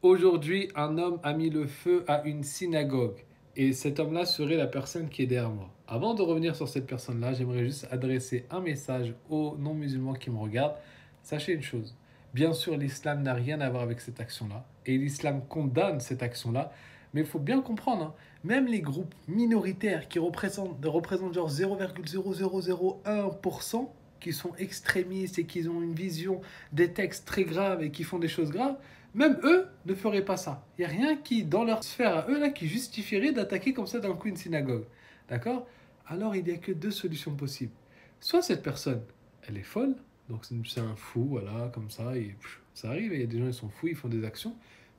Aujourd'hui, un homme a mis le feu à une synagogue. Et cet homme-là serait la personne qui est derrière moi. Avant de revenir sur cette personne-là, j'aimerais juste adresser un message aux non-musulmans qui me regardent. Sachez une chose. Bien sûr, l'islam n'a rien à voir avec cette action-là. Et l'islam condamne cette action-là. Mais il faut bien comprendre, hein, même les groupes minoritaires qui représentent genre 0,0001%, qui sont extrémistes et qui ont une vision des textes très graves et qui font des choses graves, même eux ne feraient pas ça. Il n'y a rien qui, dans leur sphère à eux, là, qui justifierait d'attaquer comme ça d'un coup une synagogue. D'accord? Alors il n'y a que deux solutions possibles. Soit cette personne, elle est folle, donc c'est un fou, voilà, comme ça, et ça arrive, il y a des gens, ils sont fous, ils font des actions.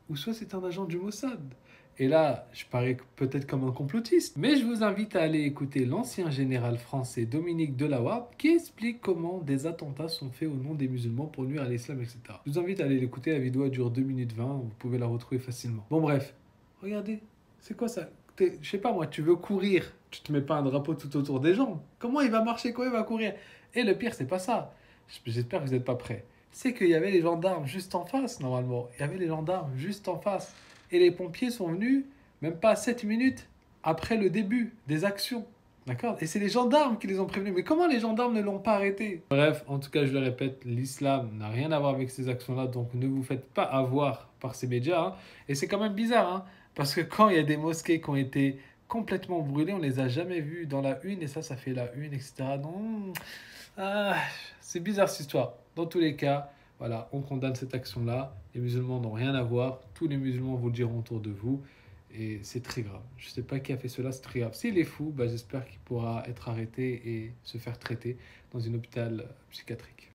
Ou soit c'est un agent du Mossad. Et là, je parais peut-être comme un complotiste, mais je vous invite à aller écouter l'ancien général français Dominique Delawarde qui explique comment des attentats sont faits au nom des musulmans pour nuire à l'islam, etc. Je vous invite à aller l'écouter, la vidéo elle dure 2 minutes 20, vous pouvez la retrouver facilement. Bon bref, regardez, c'est quoi ça? Je sais pas moi, tu veux courir, tu te mets pas un drapeau tout autour des jambes. Comment il va marcher, comment il va courir? Et le pire, c'est pas ça. J'espère que vous n'êtes pas prêts. C'est qu'il y avait les gendarmes juste en face, normalement. Il y avait les gendarmes juste en face. Et les pompiers sont venus, même pas 7 minutes après le début des actions. D'accord? Et c'est les gendarmes qui les ont prévenus. Mais comment les gendarmes ne l'ont pas arrêté? Bref, en tout cas, je le répète, l'islam n'a rien à voir avec ces actions-là, donc ne vous faites pas avoir par ces médias, hein. Et c'est quand même bizarre, hein, parce que quand il y a des mosquées qui ont été complètement brûlées, on les a jamais vues dans la une, et ça fait la une, etc. Non, ah, c'est bizarre cette histoire. Dans tous les cas, voilà, on condamne cette action-là. Les musulmans n'ont rien à voir. Tous les musulmans vous le diront autour de vous. Et c'est très grave. Je ne sais pas qui a fait cela, c'est très grave. S'il est fou, bah, j'espère qu'il pourra être arrêté et se faire traiter dans un hôpital psychiatrique.